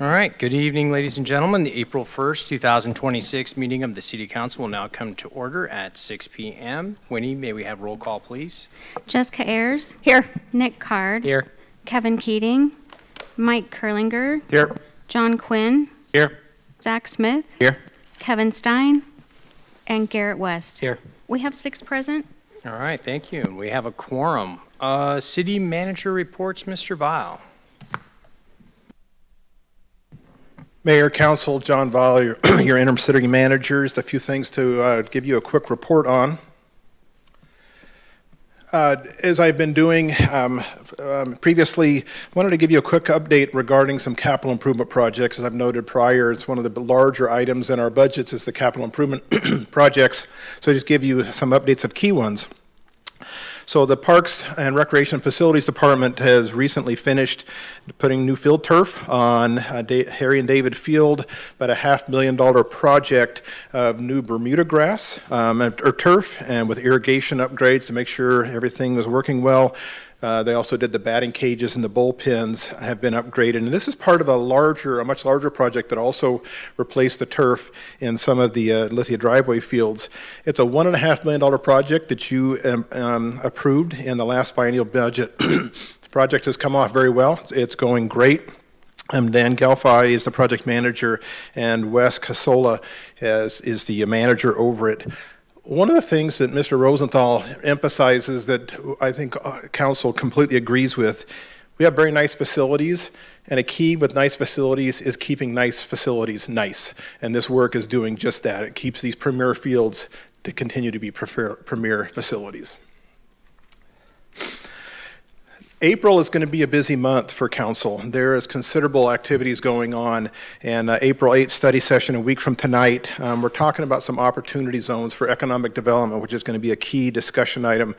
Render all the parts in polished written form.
All right, good evening, ladies and gentlemen. The April 1st, 2026 meeting of the City Council will now come to order at 6 p.m. Winnie, may we have roll call, please? Jessica Ayers. Here. Nick Card. Here. Kevin Keating. Mike Kurlinger. Here. John Quinn. Here. Zach Smith. Here. Kevin Stein. And Garrett West. Here. We have 6 present. All right, thank you. We have a quorum. City manager reports, Mr. Vile. Mayor, Council, John Vall, your interim city managers, a few things to give you a quick report on. As I've been doing previously, wanted to give you a quick update regarding some capital improvement projects. As I've noted prior, it's one of the larger items in our budgets is the capital improvement projects. So just give you some updates of key ones. So the Parks and Recreation Facilities Department has recently finished putting new field turf on Harry and David Field, about a $500,000 project of new Bermuda grass or turf, and with irrigation upgrades to make sure everything was working well. They also did the batting cages and the bullpens have been upgraded. And this is part of a much larger project that also replaced the turf in some of the Lithia driveway fields. It's a $1.5 million project that you approved in the last biennial budget. The project has come off very well. It's going great. Dan Galfi is the project manager, and Wes Casola is the manager over it. One of the things that Mr. Rosenthal emphasizes that I think council completely agrees with, we have very nice facilities, and a key with nice facilities is keeping nice facilities nice. And this work is doing just that. It keeps these premier fields to continue to be premier facilities. April is going to be a busy month for council. There is considerable activities going on, and April 8th study session, a week from tonight, we're talking about some opportunity zones for economic development, which is going to be a key discussion item.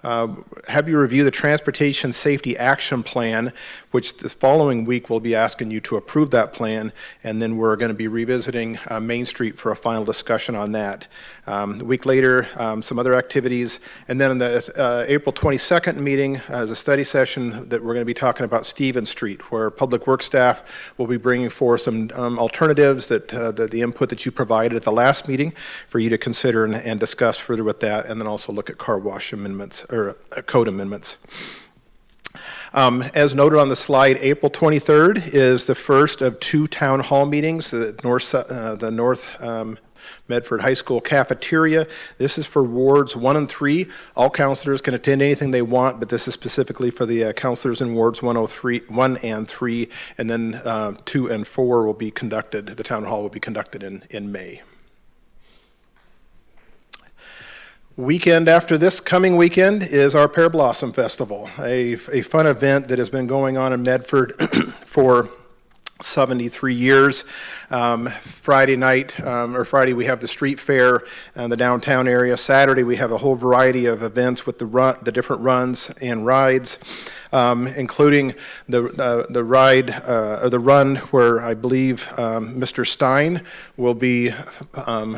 Have you review the Transportation Safety Action Plan, which the following week we'll be asking you to approve that plan, and then we're going to be revisiting Main Street for a final discussion on that. A week later, some other activities, and then in the April 22nd meeting as a study session that we're going to be talking about Stevens Street, where Public Works staff will be bringing forth some alternatives that the input that you provided at the last meeting for you to consider and discuss further with that, and then also look at car wash amendments or code amendments. As noted on the slide, April 23rd is the first of 2 town hall meetings at the North Medford High School cafeteria. This is for wards 1 and 3. All counselors can attend anything they want, but this is specifically for the counselors in wards 1 and 3, and then 2 and 4 will be conducted. The town hall will be conducted in May. Weekend after this coming weekend is our Pear Blossom Festival, a fun event that has been going on in Medford for 73 years. Friday night, or Friday, we have the street fair in the downtown area. Saturday, we have a whole variety of events with the different runs and rides, including the ride or the run where I believe Mr. Stein will be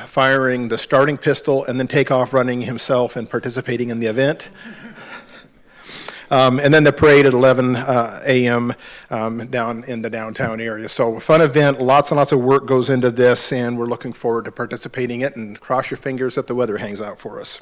firing the starting pistol and then take off running himself and participating in the event. And then the parade at 11 a.m. Down in the downtown area. So a fun event, lots and lots of work goes into this, and we're looking forward to participating in it, and cross your fingers that the weather hangs out for us.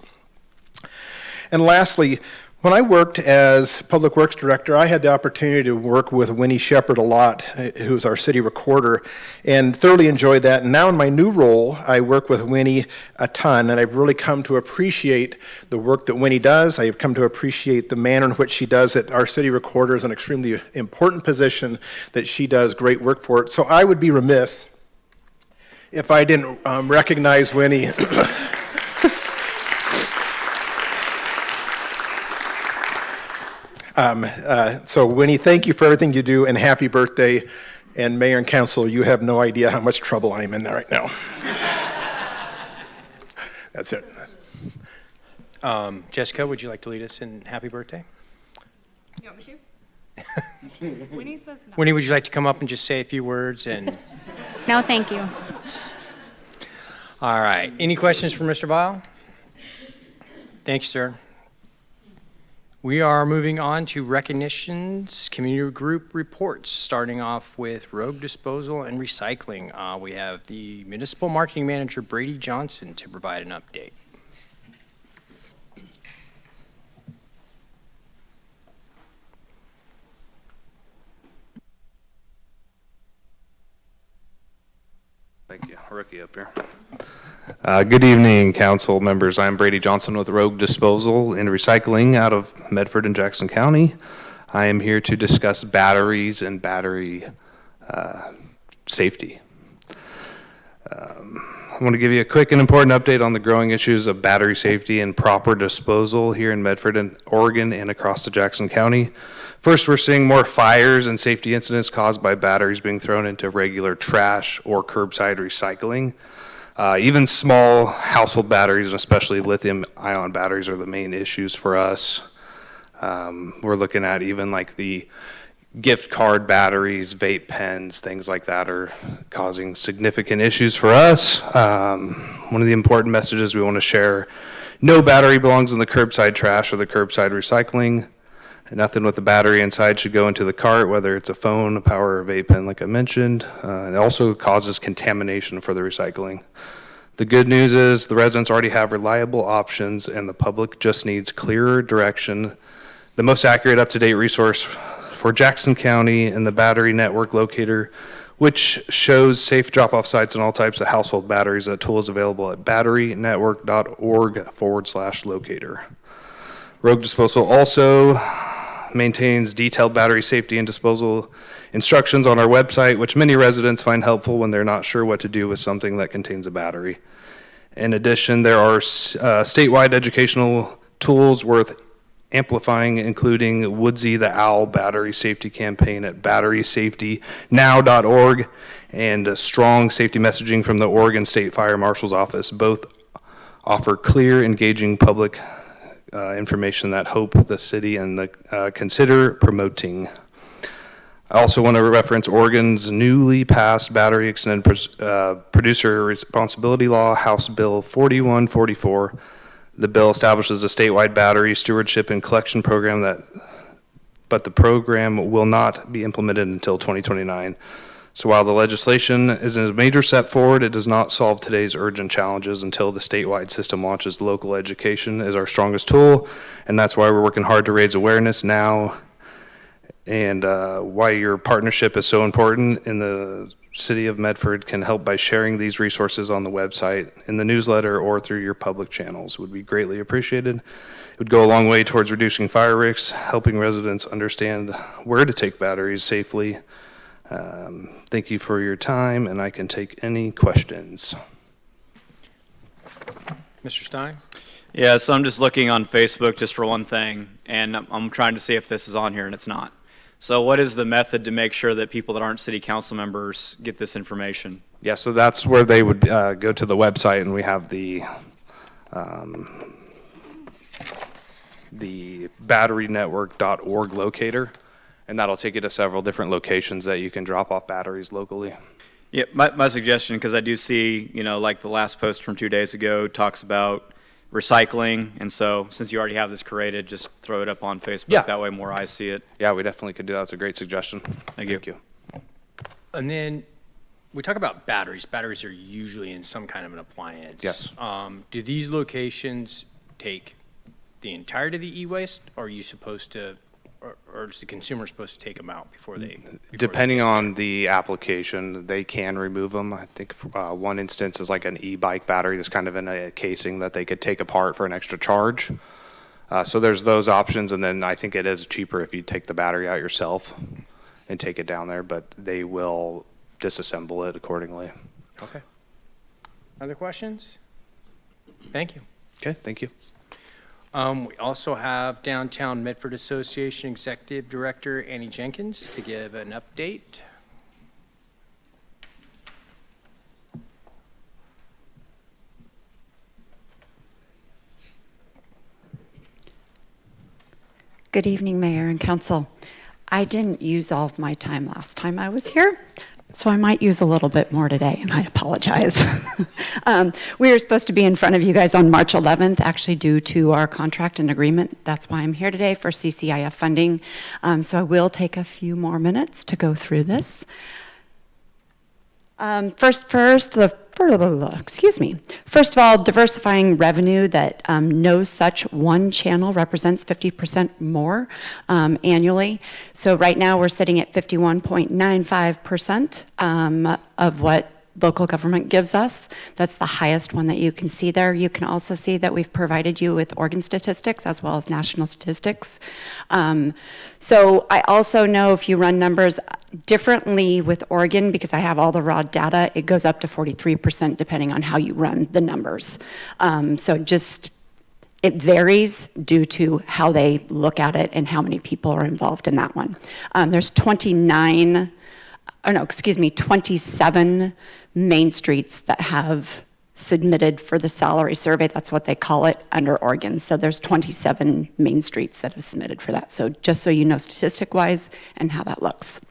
And lastly, when I worked as Public Works Director, I had the opportunity to work with Winnie Shepard a lot, who's our city recorder, and thoroughly enjoyed that. And now in my new role, I work with Winnie a ton, and I've really come to appreciate the work that Winnie does. I've come to appreciate the manner in which she does it. Our city recorder is an extremely important position that she does great work for it. So I would be remiss if I didn't recognize Winnie. So Winnie, thank you for everything you do, and happy birthday. And Mayor and Council, you have no idea how much trouble I'm in right now. That's it. Jessica, would you like to lead us in happy birthday? You want me to? Winnie says no. Winnie, would you like to come up and just say a few words? And No, thank you. all right. Any questions for Mr. Vile? Thank you, sir. We are moving on to recognitions, community group reports, starting off with rogue disposal and recycling. We have the municipal marketing manager, Brady Johnson, to provide an update. Thank you. Rookie up here. Good evening, council members. I'm Brady Johnson with Rogue Disposal and Recycling out of Medford and Jackson County. I am here to discuss batteries and battery safety. I want to give you a quick and important update on the growing issues of battery safety and proper disposal here in Medford and Oregon and across the Jackson County. First, we're seeing more fires and safety incidents caused by batteries being thrown into regular trash or curbside recycling. Even small household batteries, and especially lithium-ion batteries, are the main issues for us. We're looking at even like the gift card batteries, vape pens, things like that are causing significant issues for us. One of the important messages we want to share: no battery belongs in the curbside trash or the curbside recycling. Nothing with a battery inside should go into the cart, whether it's a phone, a power, or a vape pen, like I mentioned. It also causes contamination for the recycling. The good news is the residents already have reliable options, and the public just needs clearer direction. The most accurate, up-to-date resource for Jackson County and the battery network locator, which shows safe drop-off sites and all types of household batteries. That tool is available at batterynetwork.org/locator. Rogue Disposal also maintains detailed battery safety and disposal instructions on our website, which many residents find helpful when they're not sure what to do with something that contains a battery. In addition, there are statewide educational tools worth amplifying, including Woodsy the Owl battery safety campaign at batterysafetynow.org and strong safety messaging from the Oregon State Fire Marshal's Office. Both offer clear, engaging public information that hope the city and consider promoting. I also want to reference Oregon's newly passed battery extended producer responsibility law, House Bill 4144. The bill establishes a statewide battery stewardship and collection program but the program will not be implemented until 2029. So while the legislation is a major step forward, it does not solve today's urgent challenges until the statewide system launches. Local education is our strongest tool, and that's why we're working hard to raise awareness now, and why your partnership is so important in the city of Medford can help by sharing these resources on the website, in the newsletter, or through your public channels would be greatly appreciated. It would go a long way towards reducing fire risks, helping residents understand where to take batteries safely. Thank you for your time, and I can take any questions. Mr. Stein? Yeah, so I'm just looking on Facebook just for one thing, and I'm trying to see if this is on here, and it's not. So what is the method to make sure that people that aren't city council members get this information? Yeah, so that's where they would go to the website, and we have the batterynetwork.org locator, and that'll take you to several different locations that you can drop off batteries locally. Yeah, my suggestion, because I do see, like the last post from 2 days ago talks about recycling, and so since you already have this created, just throw it up on Facebook. Yeah. That way more eyes see it. Yeah, we definitely could do that. That's a great suggestion. Thank you. Thank you. And then we talk about batteries. Batteries are usually in some kind of an appliance. Yes. Do these locations take the entirety of the e-waste, or are you supposed to, or is the consumer supposed to take them out before they? Depending on the application, they can remove them. I think one instance is like an e-bike battery that's kind of in a casing that they could take apart for an extra charge. So there's those options, and then I think it is cheaper if you take the battery out yourself and take it down there, but they will disassemble it accordingly. Okay. Other questions? Thank you. Okay, thank you. We also have Downtown Medford Association Executive Director Annie Jenkins to give an update. Good evening, Mayor and Council. I didn't use all of my time last time I was here, So I might use a little bit more today, and I apologize. We were supposed to be in front of you guys on March 11th, actually due to our contract and agreement. That's why I'm here today for CCIF funding. So I will take a few more minutes to go through this. First of all, diversifying revenue that no such one channel represents 50% more annually. So right now we're sitting at 51.95% of what local government gives us. That's the highest one that you can see there. You can also see that we've provided you with Oregon statistics as well as national statistics. So I also know if you run numbers differently with Oregon, because I have all the raw data, it goes up to 43% depending on how you run the numbers. It varies due to how they look at it and how many people are involved in that one. There's 27 main streets that have submitted for the salary survey. That's what they call it under Oregon. So there's 27 main streets that have submitted for that. So just so you know statistic-wise and how that looks.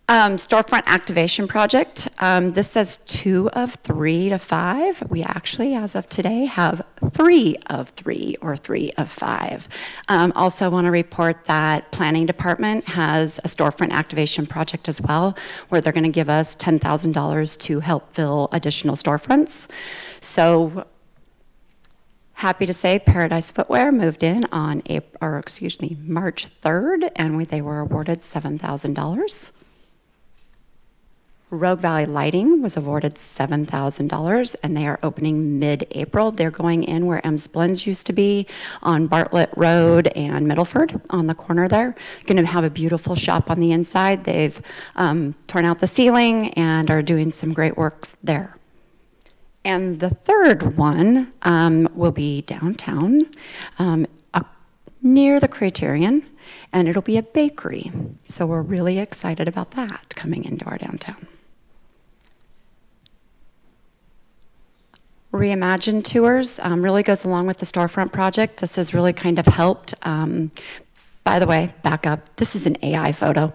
Storefront activation project. This says 2 of 3 to 5. We actually, as of today, have 3 of 3 or 3 of 5. Also want to report that planning department has a storefront activation project as well, where they're going to give us $10,000 to help fill additional storefronts. So happy to say Paradise Footwear moved in on March 3rd, and they were awarded $7,000. Rogue Valley Lighting was awarded $7,000, and they are opening mid-April. They're going in where M's Blends used to be on Bartlett Road and Medford on the corner there. Going to have a beautiful shop on the inside. They've torn out the ceiling and are doing some great works there. And the third one will be downtown near the Criterion, and it'll be a bakery. So we're really excited about that coming into our downtown. Reimagine tours really goes along with the storefront project. This has really kind of helped. By the way, back up. This is an AI photo.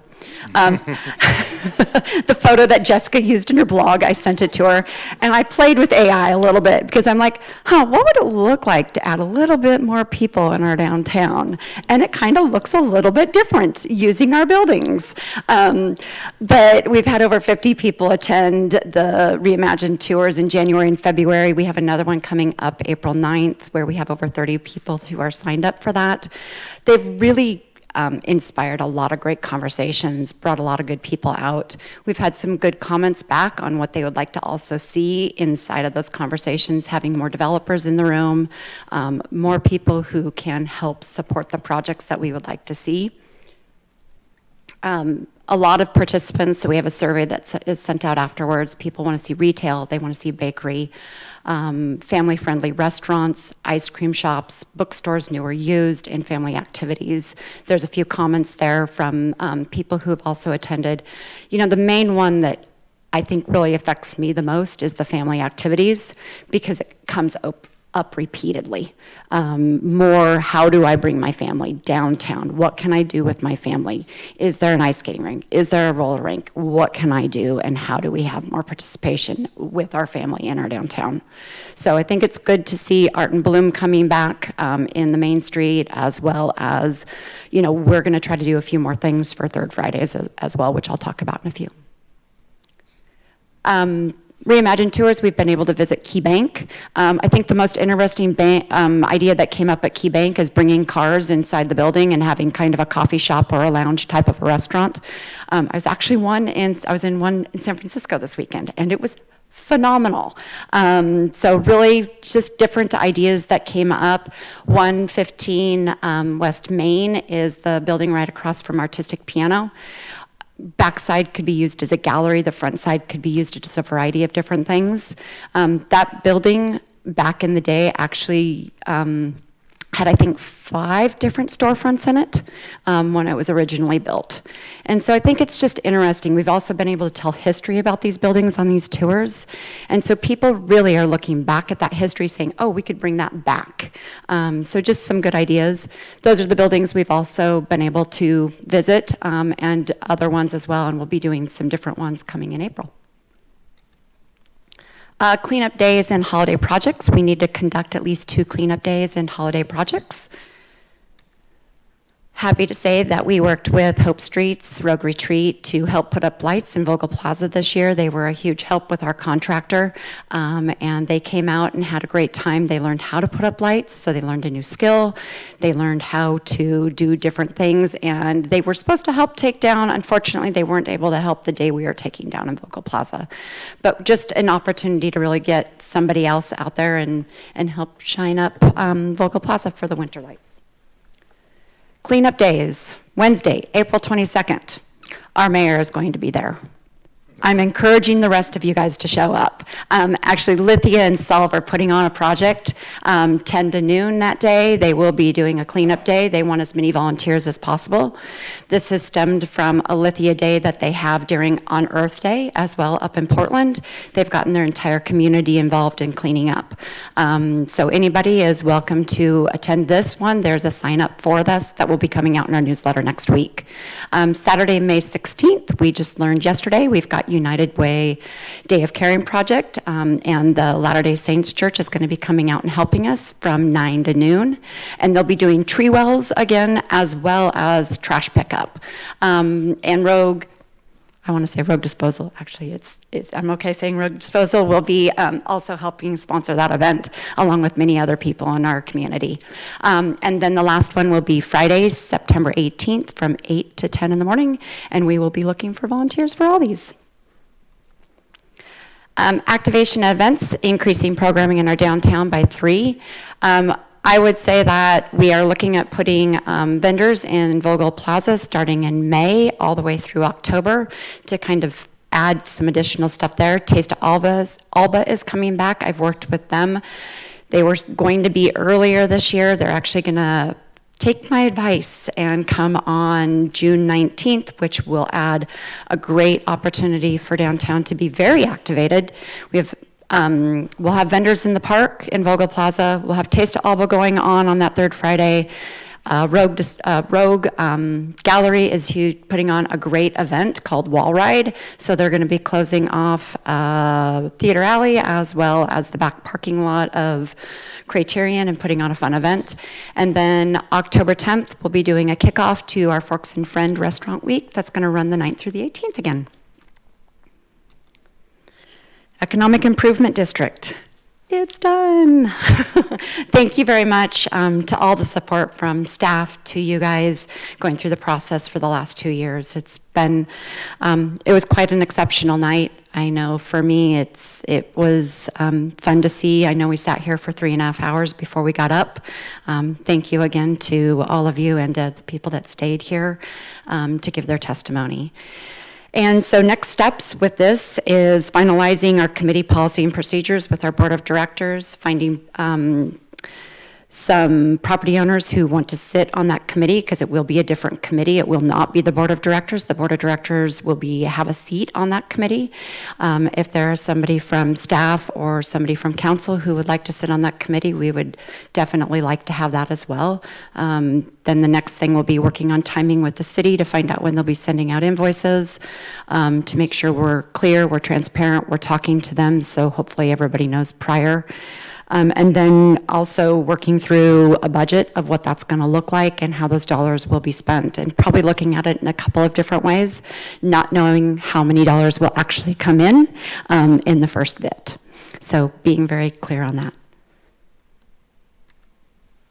The photo that Jessica used in her blog, I sent it to her, and I played with AI a little bit because I'm like, what would it look like to add a little bit more people in our downtown? And it kind of looks a little bit different using our buildings. But we've had over 50 people attend the Reimagine tours in January and February. We have another one coming up April 9th where we have over 30 people who are signed up for that. They've really inspired a lot of great conversations, brought a lot of good people out. We've had some good comments back on what they would like to also see inside of those conversations, having more developers in the room, more people who can help support the projects that we would like to see. A lot of participants, so we have a survey that is sent out afterwards. People want to see retail, they want to see bakery, family-friendly restaurants, ice cream shops, bookstores, new or used, and family activities. There's a few comments there from people who have also attended. You know, the main one that I think really affects me the most is the family activities, because it comes up repeatedly. More, how do I bring my family downtown? What can I do with my family? Is there an ice skating rink? Is there a roller rink? What can I do, and how do we have more participation with our family in our downtown? So I think it's good to see Art and Bloom coming back in the Main Street, as well as, you know, we're going to try to do a few more things for Third Fridays as well, which I'll talk about in a few. Reimagine tours, we've been able to visit Key Bank. I think the most interesting idea that came up at Key Bank is bringing cars inside the building and having kind of a coffee shop or a lounge type of a restaurant. I was in one in San Francisco this weekend, and it was phenomenal. So really just different ideas that came up. 115 West Main is the building right across from Artistic Piano. Backside could be used as a gallery. The front side could be used as a variety of different things. That building back in the day actually had had, I think, 5 different storefronts in it when it was originally built. And so I think it's just interesting. We've also been able to tell history about these buildings on these tours. And so people really are looking back at that history saying, oh, we could bring that back. So just some good ideas. Those are the buildings we've also been able to visit and other ones as well. And we'll be doing some different ones coming in April. Cleanup days and holiday projects. We need to conduct at least 2 cleanup days and holiday projects. Happy to say that we worked with Hope Streets Rogue Retreat to help put up lights in Vogel Plaza this year. They were a huge help with our contractor, and they came out and had a great time. They learned how to put up lights, so they learned a new skill. They learned how to do different things, and they were supposed to help take down. Unfortunately, they weren't able to help the day we were taking down in Vogel Plaza. But just an opportunity to really get somebody else out there and help shine up Vogel Plaza for the winter lights. Cleanup days, Wednesday, April 22nd. Our mayor is going to be there. I'm encouraging the rest of you guys to show up. Actually, Lithia and Solve are putting on a project 10 to noon that day. They will be doing a cleanup day. They want as many volunteers as possible. This has stemmed from a Lithia day that they have during On Earth Day as well up in Portland. They've gotten their entire community involved in cleaning up. So anybody is welcome to attend this one. There's a sign up for this that will be coming out in our newsletter next week. Saturday, May 16th, we just learned yesterday, we've got United Way Day of Caring Project, and the Latter-day Saints Church is going to be coming out and helping us from 9 to noon, and they'll be doing tree wells again as well as trash pickup. And Rogue, I want to say Rogue Disposal, actually I'm okay saying Rogue Disposal will be also helping sponsor that event along with many other people in our community. And then the last one will be Friday, September 18th from 8 to 10 in the morning, and we will be looking for volunteers for all these. Activation events, increasing programming in our downtown by 3. I would say that we are looking at putting vendors in Vogel Plaza starting in May all the way through October to kind of add some additional stuff there. Taste of Alba is coming back. I've worked with them. They were going to be earlier this year. They're actually going to take my advice and come on June 19th, which will add a great opportunity for downtown to be very activated. We'll have vendors in the park in Vogel Plaza. We'll have Taste of Alba going on that 3rd Friday. Rogue Gallery is putting on a great event called Wall Ride. So they're going to be closing off Theater Alley as well as the back parking lot of Criterion and putting on a fun event. And then October 10th, we'll be doing a kickoff to our Forks and Friend Restaurant Week. That's going to run the 9th through the 18th again. Economic Improvement District. It's done. Thank you very much to all the support from staff to you guys going through the process for the last 2 years. It's been, it was quite an exceptional night. I know for me, it was fun to see. I know we sat here for 3.5 hours before we got up. Thank you again to all of you and the people that stayed here to give their testimony. And so next steps with this is finalizing our committee policy and procedures with our board of directors, finding some property owners who want to sit on that committee, because it will be a different committee. It will not be the board of directors. The board of directors will have a seat on that committee. If there is somebody from staff or somebody from council who would like to sit on that committee, we would definitely like to have that as well. Then the next thing will be working on timing with the city to find out when they'll be sending out invoices, to make sure we're clear, we're transparent, we're talking to them, so hopefully everybody knows prior. And then also working through a budget of what that's going to look like and how those dollars will be spent, and probably looking at it in a couple of different ways, not knowing how many dollars will actually come in the first bit. So being very clear on that.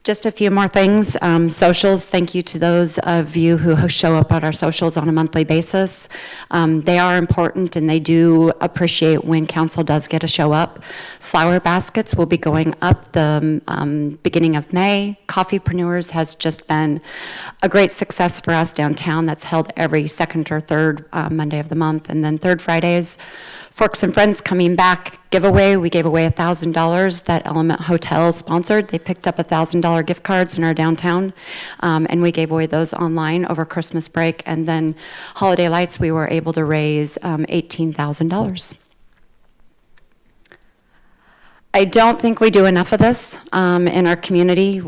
Just a few more things. Socials, thank you to those of you who show up at our socials on a monthly basis. They are important, and they do appreciate when council does get to show up. Flower baskets will be going up the beginning of May. Coffeepreneurs has just been a great success for us downtown. That's held every second or third Monday of the month, and then third Fridays. Forks and Friends Coming Back giveaway. We gave away $1,000 that Element Hotel sponsored. They picked up $1,000 gift cards in our downtown, and we gave away those online over Christmas break. And then Holiday Lights, we were able to raise $18,000. I don't think we do enough of this in our community.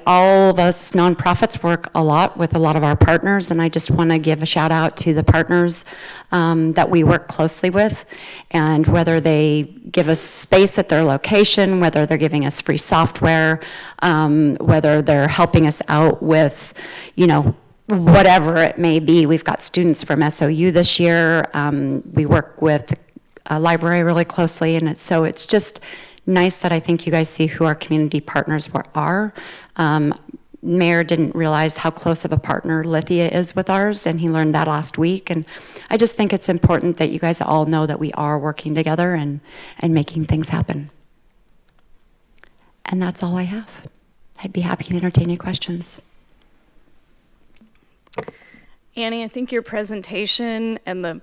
All of us nonprofits work a lot with a lot of our partners, and I just want to give a shout out to the partners that we work closely with, and whether they give us space at their location, whether they're giving us free software, whether they're helping us out with, whatever it may be. We've got students from SOU this year. We work with a library really closely, and so it's just nice that I think you guys see who our community partners are. Mayor didn't realize how close of a partner Lithia is with ours, and he learned that last week. And I just think it's important that you guys all know that we are working together and making things happen. And that's all I have. I'd be happy to entertain any questions. Annie, I think your presentation and the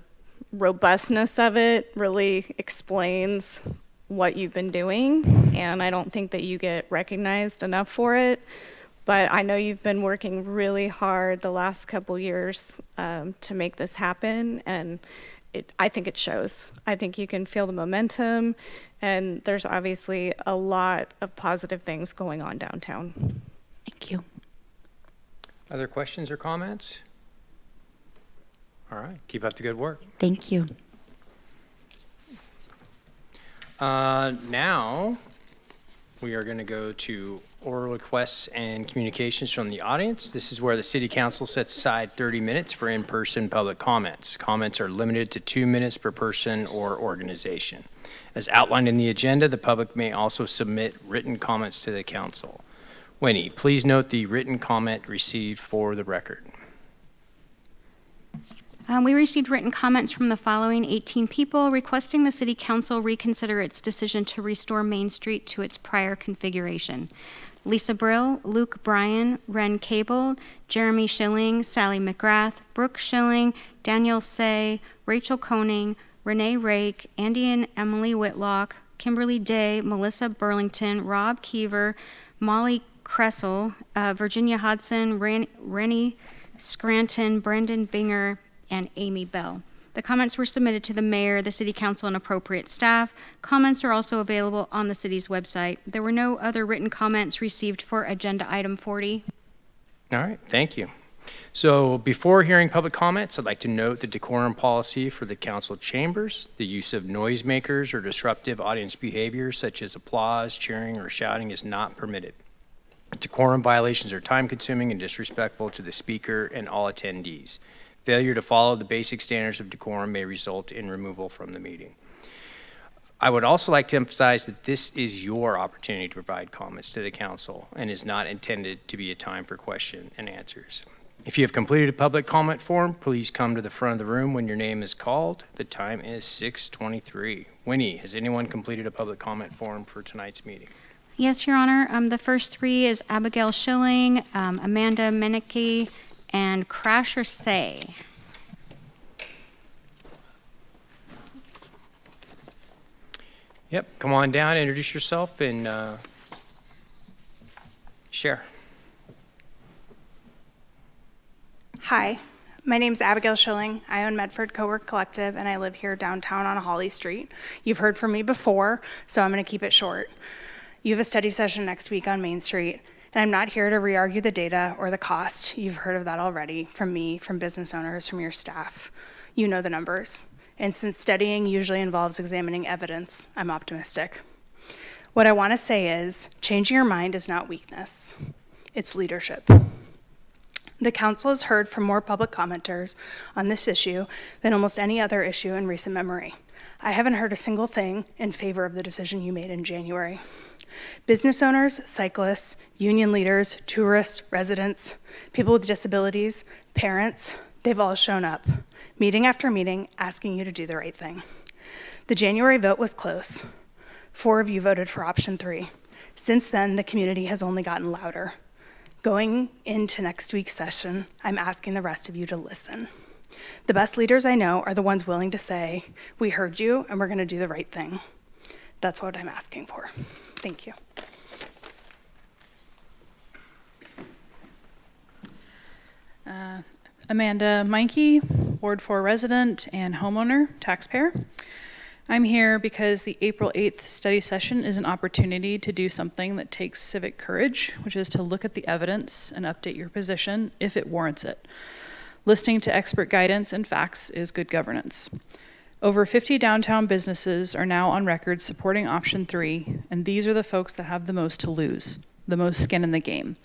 robustness of it really explains what you've been doing, and I don't think that you get recognized enough for it. But I know you've been working really hard the last couple years to make this happen, and I think it shows. I think you can feel the momentum, and there's obviously a lot of positive things going on downtown. Thank you. Other questions or comments? All right, keep up the good work. Thank you. Now, we are going to go to oral requests and communications from the audience. This is where the city council sets aside 30 minutes for in-person public comments. Comments are limited to 2 minutes per person or organization. As outlined in the agenda, the public may also submit written comments to the council. Winnie, please note the written comment received for the record. We received written comments from the following 18 people requesting the city council reconsider its decision to restore Main Street to its prior configuration. Lisa Brill, Luke Bryan, Ren Cable, Jeremy Schilling, Sally McGrath, Brooke Schilling, Daniel Say, Rachel Koning, Renee Rake, Andy and Emily Whitlock, Kimberly Day, Melissa Burlington, Rob Keever, Molly Kressel, Virginia Hodson, Rennie Scranton, Brendan Binger, and Amy Bell. The comments were submitted to the mayor, the city council, and appropriate staff. Comments are also available on the city's website. There were no other written comments received for agenda item 40. All right, thank you. So before hearing public comments, I'd like to note the decorum policy for the council chambers. The use of noisemakers or disruptive audience behavior such as applause, cheering, or shouting is not permitted. Decorum violations are time-consuming and disrespectful to the speaker and all attendees. Failure to follow the basic standards of decorum may result in removal from the meeting. I would also like to emphasize that this is your opportunity to provide comments to the council and is not intended to be a time for question and answers. If you have completed a public comment form, please come to the front of the room when your name is called. The time is 6:23. Winnie, has anyone completed a public comment form for tonight's meeting? Yes, Your Honor. The first three is Abigail Schilling, Amanda Meneke, and Crasher Say. Yep, come on down, introduce yourself, and share. Hi, my name's Abigail Schilling. I own Medford Co-work Collective, and I live here downtown on Holly Street. You've heard from me before, so I'm going to keep it short. You have a study session next week on Main Street, and I'm not here to re-argue the data or the cost. You've heard of that already from me, from business owners, from your staff. You know the numbers. And since studying usually involves examining evidence, I'm optimistic. What I want to say is, changing your mind is not weakness. It's leadership. The council has heard from more public commenters on this issue than almost any other issue in recent memory. I haven't heard a single thing in favor of the decision you made in January. Business owners, cyclists, union leaders, tourists, residents, people with disabilities, parents, they've all shown up, meeting after meeting, asking you to do the right thing. The January vote was close. 4 of you voted for option 3. Since then, the community has only gotten louder. Going into next week's session, I'm asking the rest of you to listen. The best leaders I know are the ones willing to say, we heard you and we're going to do the right thing. That's what I'm asking for. Thank you. Amanda Meinke, Ward 4 resident and homeowner, taxpayer. I'm here because the April 8th study session is an opportunity to do something that takes civic courage, which is to look at the evidence and update your position if it warrants it. Listening to expert guidance and facts is good governance. Over 50 downtown businesses are now on record supporting option 3, and these are the folks that have the most to lose, the most skin in the game.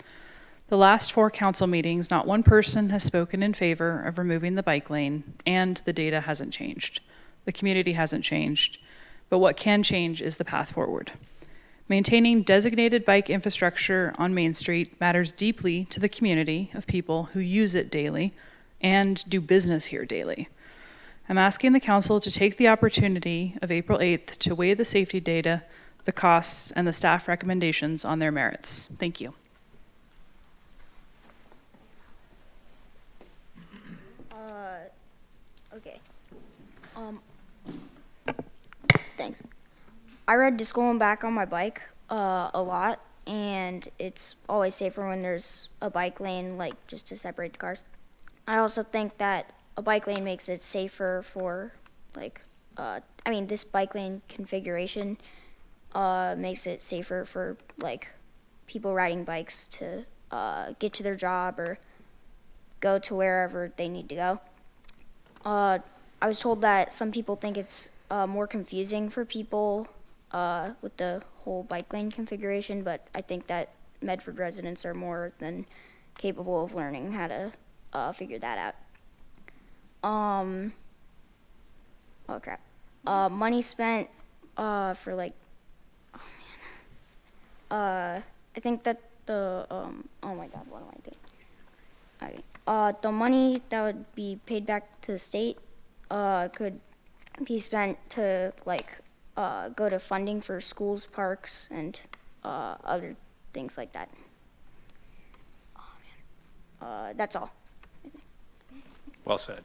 The last 4 council meetings, not one person has spoken in favor of removing the bike lane, and the data hasn't changed. The community hasn't changed, but what can change is the path forward. Maintaining designated bike infrastructure on Main Street matters deeply to the community of people who use it daily and do business here daily. I'm asking the council to take the opportunity of April 8th to weigh the safety data, the costs, and the staff recommendations on their merits. Thank you. Okay. Thanks. I ride to school and back on my bike a lot, and it's always safer when there's a bike lane, like just to separate the cars. I also think that a bike lane makes it safer for, like, this bike lane configuration makes it safer for, like, people riding bikes to get to their job or go to wherever they need to go. I was told that some people think it's more confusing for people with the whole bike lane configuration, but I think that Medford residents are more than capable of learning how to figure that out. Oh crap. Money spent for like, I think that the, oh my god, what am I thinking? Okay. The money that would be paid back to the state could be spent to like go to funding for schools, parks, and other things like that. That's all. Well said.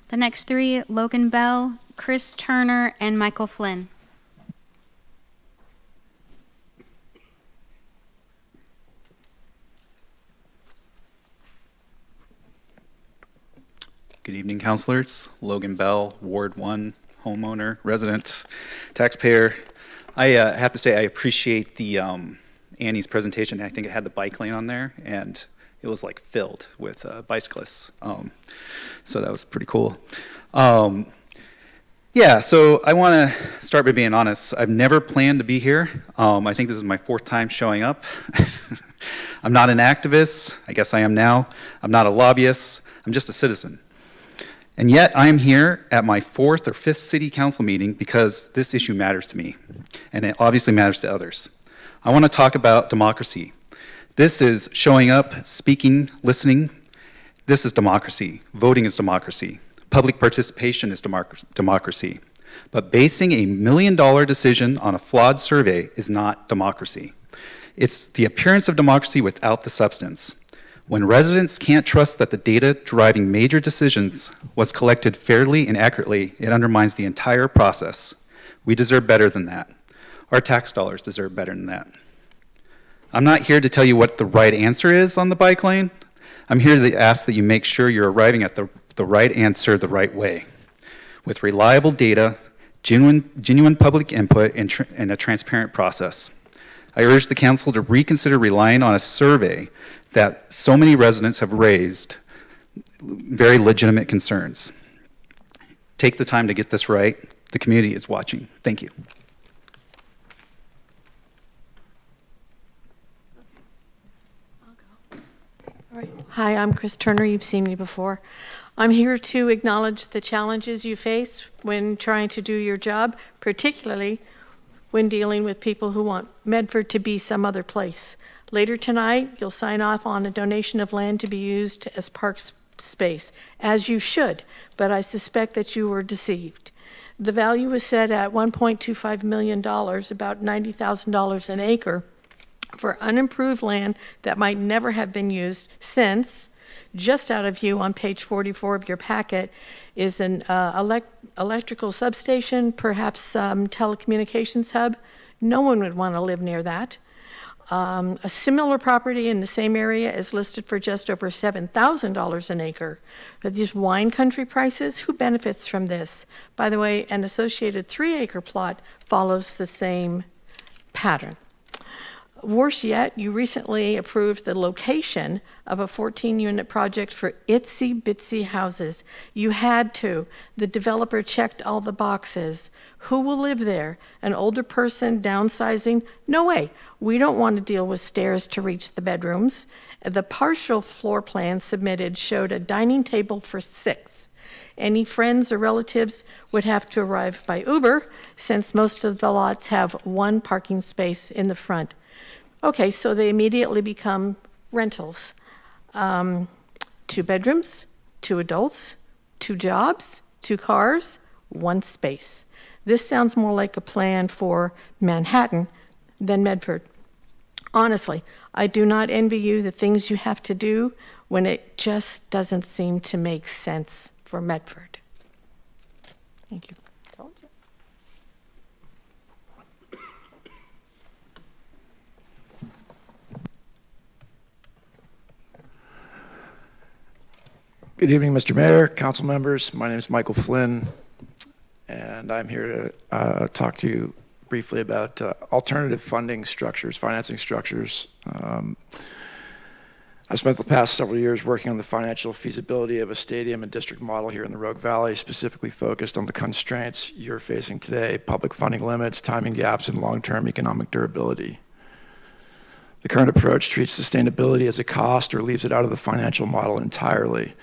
The next 3, Logan Bell, Chris Turner, and Michael Flynn. Good evening, councilors. Logan Bell, Ward 1, homeowner, resident, taxpayer. I have to say I appreciate the Annie's presentation. I think it had the bike lane on there, and it was like filled with bicyclists. So that was pretty cool. Yeah, so I want to start by being honest. I've never planned to be here. I think this is my 4th time showing up. I'm not an activist. I guess I am now. I'm not a lobbyist. I'm just a citizen. And yet I am here at my 4th or 5th city council meeting because this issue matters to me, and it obviously matters to others. I want to talk about democracy. This is showing up, speaking, listening. This is democracy. Voting is democracy. Public participation is democracy. But basing a $1 million decision on a flawed survey is not democracy. It's the appearance of democracy without the substance. When residents can't trust that the data driving major decisions was collected fairly and accurately, it undermines the entire process. We deserve better than that. Our tax dollars deserve better than that. I'm not here to tell you what the right answer is on the bike lane. I'm here to ask that you make sure you're arriving at the right answer the right way, with reliable data, genuine public input, and a transparent process. I urge the council to reconsider relying on a survey that so many residents have raised very legitimate concerns. Take the time to get this right. The community is watching. Thank you. Hi, I'm Chris Turner. You've seen me before. I'm here to acknowledge the challenges you face when trying to do your job, particularly when dealing with people who want Medford to be some other place. Later tonight, you'll sign off on a donation of land to be used as park space, as you should, but I suspect that you were deceived. The value is set at $1.25 million, about $90,000 an acre, for unimproved land that might never have been used since, just out of view on page 44 of your packet, is an electrical substation, perhaps some telecommunications hub. No one would want to live near that. A similar property in the same area is listed for just over $7,000 an acre. But these wine country prices, who benefits from this? By the way, an associated 3-acre plot follows the same pattern. Worse yet, you recently approved the location of a 14-unit project for itsy-bitsy houses. You had to. The developer checked all the boxes. Who will live there? An older person downsizing? No way. We don't want to deal with stairs to reach the bedrooms. The partial floor plan submitted showed a dining table for 6. Any friends or relatives would have to arrive by Uber, since most of the lots have 1 parking space in the front. Okay, so they immediately become rentals. 2 bedrooms, 2 adults, 2 jobs, 2 cars, 1 space. This sounds more like a plan for Manhattan than Medford. Honestly, I do not envy you the things you have to do when it just doesn't seem to make sense for Medford. Thank you. Told you. Good evening, Mr. Mayor, council members. My name is Michael Flynn, and I'm here to talk to you briefly about alternative funding structures, financing structures. I've spent the past several years working on the financial feasibility of a stadium and district model here in the Rogue Valley, specifically focused on the constraints you're facing today: public funding limits, timing gaps, and long-term economic durability. The current approach treats sustainability as a cost or leaves it out of the financial model entirely.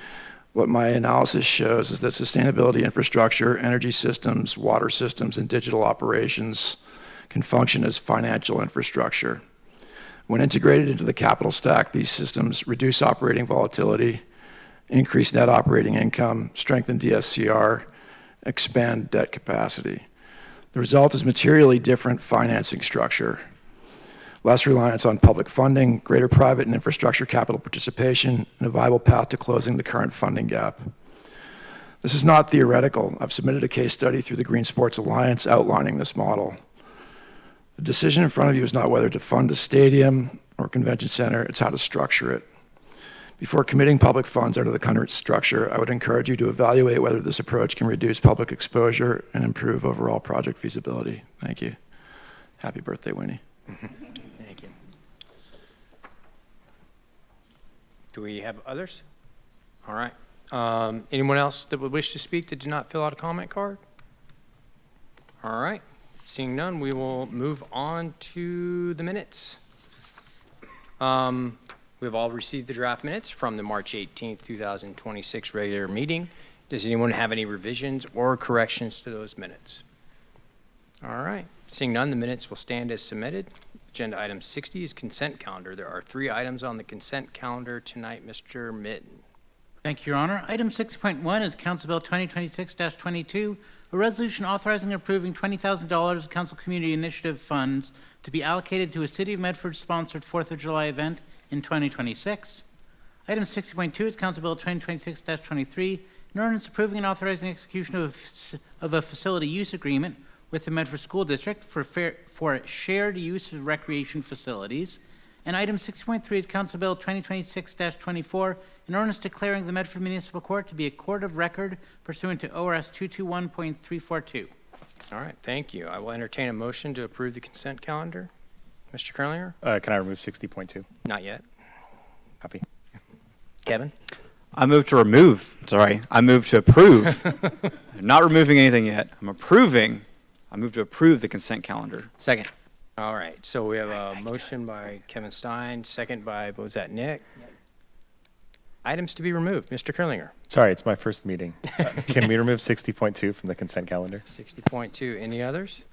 What my analysis shows is that sustainability infrastructure, energy systems, water systems, and digital operations can function as financial infrastructure. When integrated into the capital stack, these systems reduce operating volatility, increase net operating income, strengthen DSCR, expand debt capacity. The result is materially different financing structure: less reliance on public funding, greater private and infrastructure capital participation, and a viable path to closing the current funding gap. This is not theoretical. I've submitted a case study through the Green Sports Alliance outlining this model. The decision in front of you is not whether to fund a stadium or convention center, it's how to structure it. Before committing public funds under the current structure, I would encourage you to evaluate whether this approach can reduce public exposure and improve overall project feasibility. Thank you. Happy birthday, Winnie. Thank you. Do we have others? All right. Anyone else that would wish to speak that did not fill out a comment card? All right. Seeing none, we will move on to the minutes. We've all received the draft minutes from the March 18th, 2026 regular meeting. Does anyone have any revisions or corrections to those minutes? All right. Seeing none, the minutes will stand as submitted. Agenda item 60 is consent calendar. There are 3 items on the consent calendar tonight. Mr. Mitten. Thank you, Your Honor. Item 6.1 is Council Bill 2026-22, a resolution authorizing and approving $20,000 of council community initiative funds to be allocated to a City of Medford-sponsored 4th of July event in 2026. Item 60.2 is Council Bill 2026-23, an ordinance approving and authorizing execution of a facility use agreement with the Medford School District for shared use of recreation facilities. And item 6.3 is Council Bill 2026-24, an ordinance declaring the Medford Municipal Court to be a court of record pursuant to ORS 221.342. All right, thank you. I will entertain a motion to approve the consent calendar. Mr. Curlinger? Can I remove 60.2? Not yet. Copy. Kevin? I move to approve. I'm not removing anything yet. I move to approve the consent calendar. Second. All right, so we have a motion by Kevin Stein, second by, what was that, Nick? Items to be removed. Mr. Curlinger? Sorry, it's my first meeting. Can we remove 60.2 from the consent calendar? 60.2. Any others?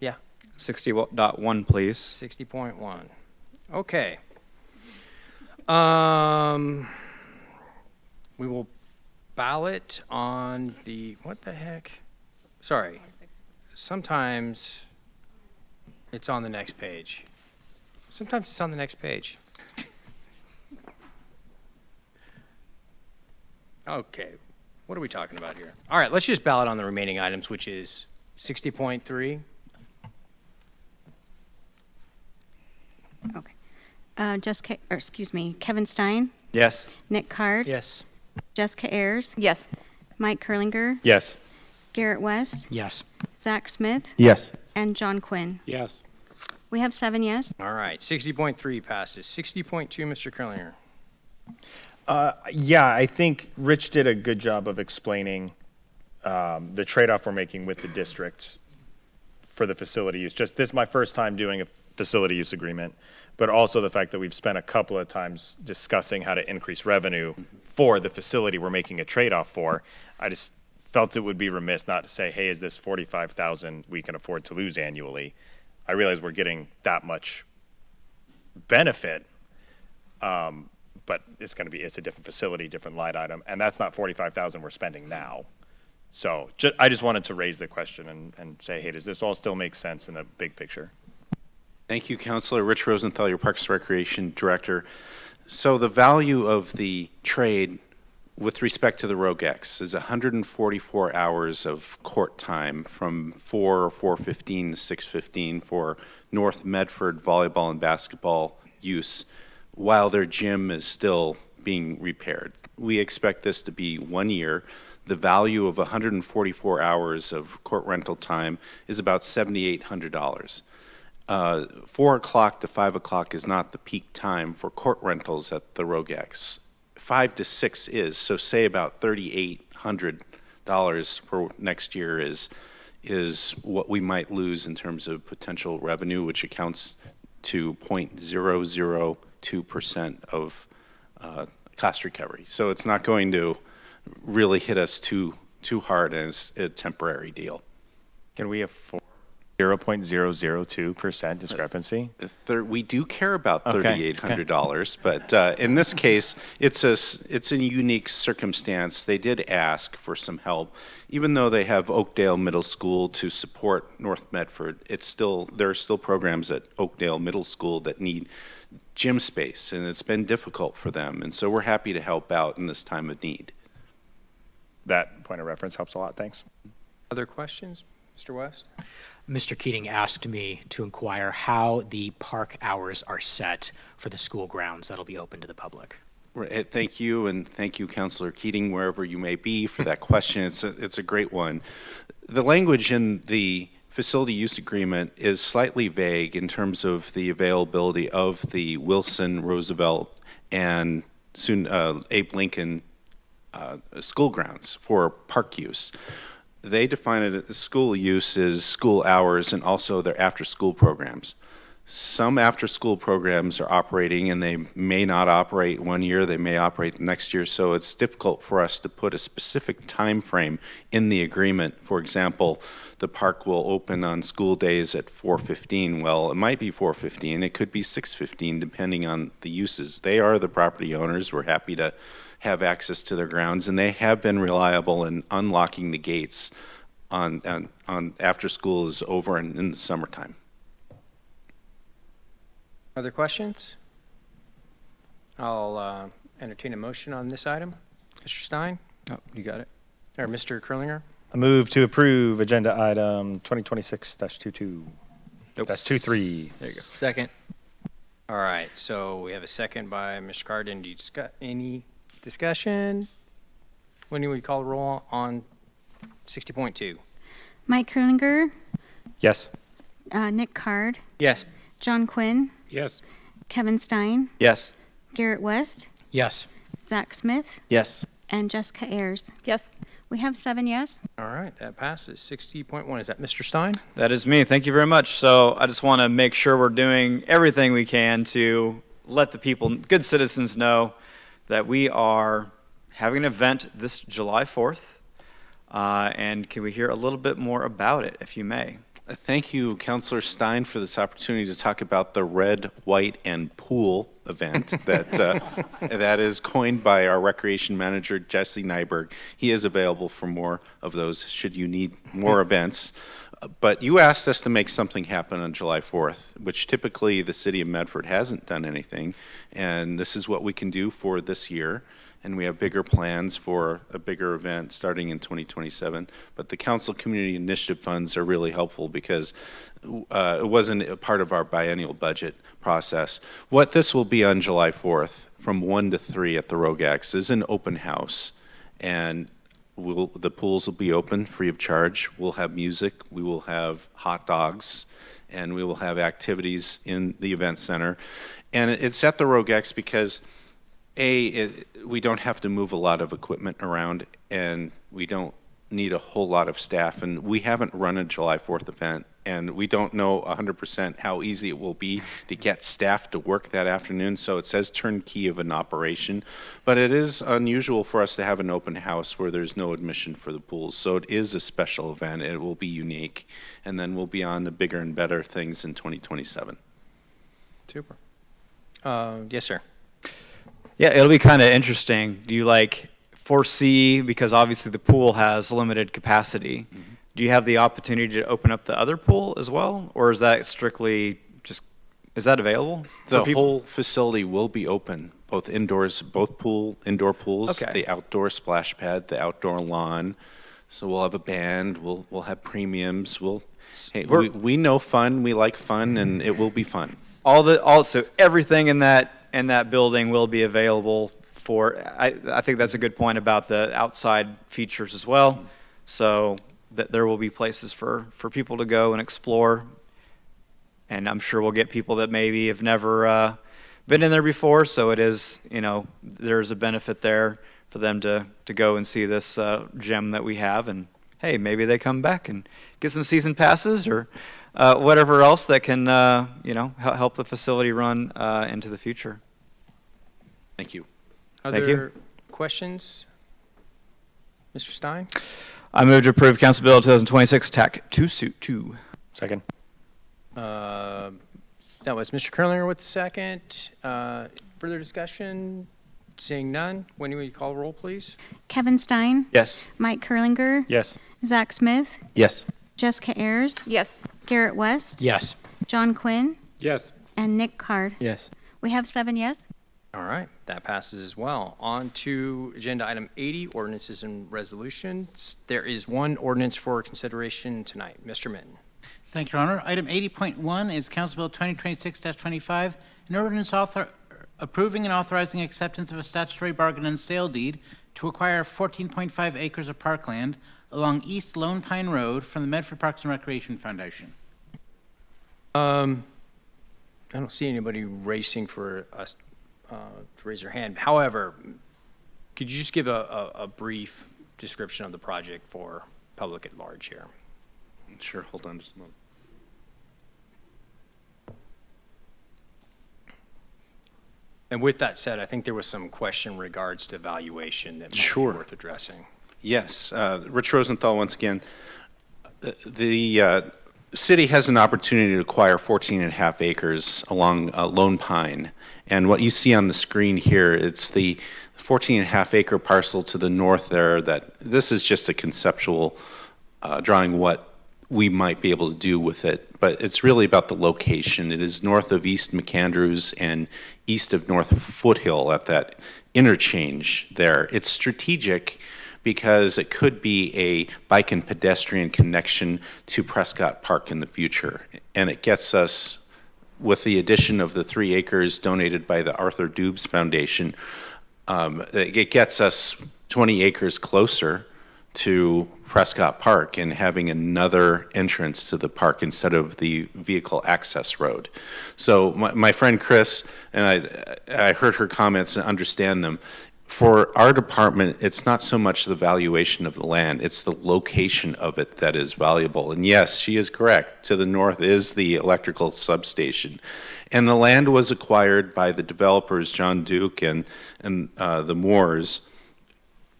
Yeah. 60.1, please. 60.1. Okay. We will ballot on the, what the heck? Sorry. Sometimes it's on the next page. Sometimes it's on the next page. Okay, what are we talking about here? All right, let's just ballot on the remaining items, which is 60.3. Okay. Kevin Stein, Yes. Nick Card, Yes. Jessica Ayers, Yes. Mike Curlinger, Yes. Garrett West, Yes. Zach Smith, Yes. and John Quinn. Yes. We have 7 yes. All right, 60.3 passes. 60.2, Mr. Curlinger. Yeah, I think Rich did a good job of explaining the trade-off we're making with the district for the facility use. Just this is my first time doing a facility use agreement, but also the fact that we've spent a couple of times discussing how to increase revenue for the facility we're making a trade-off for. I just felt it would be remiss not to say, hey, is this 45,000 we can afford to lose annually? I realize we're getting that much benefit, but it's a different facility, different line item, and that's not 45,000 we're spending now. So I just wanted to raise the question and say, hey, does this all still make sense in the big picture? Thank you, Councilor. Rich Rosenthal, your Parks and Recreation Director. So the value of the trade with respect to the Rogue X is 144 hours of court time from 4:15 to 6:15 for North Medford volleyball and basketball use while their gym is still being repaired. We expect this to be 1 year. The value of 144 hours of court rental time is about $7,800. 4 o'clock to 5 o'clock is not the peak time for court rentals at the Rogue X. 5 to 6 is, so say about $3,800 for next year is what we might lose in terms of potential revenue, which accounts to 0.002% of cost recovery. So it's not going to really hit us too hard as a temporary deal. Can we afford 0.002% discrepancy? We do care about Okay, $3,800, but in this case, it's a unique circumstance. They did ask for some help, even though they have Oakdale Middle School to support North Medford. There are still programs at Oakdale Middle School that need gym space, and it's been difficult for them. And so we're happy to help out in this time of need. That point of reference helps a lot. Thanks. Other questions? Mr. West? Mr. Keating asked me to inquire how the park hours are set for the school grounds that'll be open to the public. Right, thank you, and thank you, Councilor Keating, wherever you may be, for that question. It's a great one. The language in the facility use agreement is slightly vague in terms of the availability of the Wilson, Roosevelt, and soon Abe Lincoln school grounds for park use. They define it as school use as school hours and also their after-school programs. Some after-school programs are operating and they may not operate 1 year, they may operate the next year, so it's difficult for us to put a specific time frame in the agreement. For example, the park will open on school days at 4:15. Well, it might be 4:15, it could be 6:15, depending on the uses. They are the property owners. We're happy to have access to their grounds, and they have been reliable in unlocking the gates on after school is over and in the summertime. Other questions? I'll entertain a motion on this item. Mr. Stein? Oh, you got it. Or Mr. Curlinger? I move to approve agenda item 2026-22. Nope. That's 23. There you go. Second. All right, so we have a second by Mr. Carden. Any discussion? When do we call roll on 60.2? Mike Curlinger, Yes. Nick Card, Yes. John Quinn, Yes. Kevin Stein, Yes. Garrett West, Yes. Zach Smith, Yes. and Jessica Ayers. Yes. We have 7 yes. All right, that passes. 60.1, is that Mr. Stein? That is me. Thank you very much. So I just want to make sure we're doing everything we can to let the people, good citizens, know that we are having an event this July 4th. And can we hear a little bit more about it, if you may? Thank you, Councilor Stein, for this opportunity to talk about the Red, White, and Pool event that is coined by our recreation manager, Jesse Nyberg. He is available for more of those should you need more events. But you asked us to make something happen on July 4th, which typically the city of Medford hasn't done anything. And this is what we can do for this year. And we have bigger plans for a bigger event starting in 2027. But the council community initiative funds are really helpful because it wasn't a part of our biennial budget process. What this will be on July 4th from 1 to 3 at the Rogax is an open house. And the pools will be open free of charge. We'll have music, we will have hot dogs, and we will have activities in the event center. And it's at the Rogax because we don't have to move a lot of equipment around, and we don't need a whole lot of staff. And we haven't run a July 4th event, and we don't know 100% how easy it will be to get staff to work that afternoon. So it says turnkey of an operation, but it is unusual for us to have an open house where there's no admission for the pools. So it is a special event. It will be unique, and then we'll be on the bigger and better things in 2027. Super. Yes, sir. Yeah, it'll be kind of interesting. Do you foresee, because obviously the pool has limited capacity, do you have the opportunity to open up the other pool as well? Or is that strictly is that available? The whole facility will be open, both indoors, indoor pools, Okay. the outdoor splash pad, the outdoor lawn. So we'll have a band, we'll have premiums, we know fun, we like fun, and it will be fun. Also everything in that building will be available for, I think that's a good point about the outside features as well. So that there will be places for people to go and explore. And I'm sure we'll get people that maybe have never been in there before. So it is, there's a benefit there for them to go and see this gem that we have. And hey, maybe they come back and get some season passes or whatever else that can, help the facility run into the future. Thank you. Other questions? Mr. Stein? I move to approve Council Bill 2026 TAC 2. Second. That was Mr. Kerlinger with the second. Further discussion? Seeing none, Wendy, will you call the roll, please? Kevin Stein? Yes. Mike Kerlinger? Yes. Zach Smith? Yes. Jessica Ayers? Yes. Garrett West? Yes. John Quinn? Yes. And Nick Card? Yes. We have 7 yes. All right, that passes as well. On to agenda item 80, ordinances and resolutions. There is one ordinance for consideration tonight. Mr. Minton. Thank you, Your Honor. Item 80.1 is Council Bill 2026-25, an ordinance approving and authorizing acceptance of a statutory bargain and sale deed to acquire 14.5 acres of parkland along East Lone Pine Road from the Medford Parks and Recreation Foundation. I don't see anybody racing for us to raise their hand. However, could you just give a brief description of the project for public at large here? Sure, hold on just a moment. And with that said, I think there was some question in regards to valuation that might Sure. be worth addressing. Yes, Rich Rosenthal once again. The city has an opportunity to acquire 14 and a half acres along Lone Pine. And what you see on the screen here, it's the 14 and a half acre parcel to the north there. That this is just a conceptual drawing what we might be able to do with it, but it's really about the location. It is north of East McAndrews and east of North Foothill at that interchange there. It's strategic because it could be a bike and pedestrian connection to Prescott Park in the future. And it gets us, with the addition of the 3 acres donated by the Arthur Dubes Foundation, it gets us 20 acres closer to Prescott Park and having another entrance to the park instead of the vehicle access road. So my friend Chris, and I heard her comments and understand them. For our department, it's not so much the valuation of the land, it's the location of it that is valuable. And yes, she is correct. To the north is the electrical substation. And the land was acquired by the developers, John Duke and the Moores,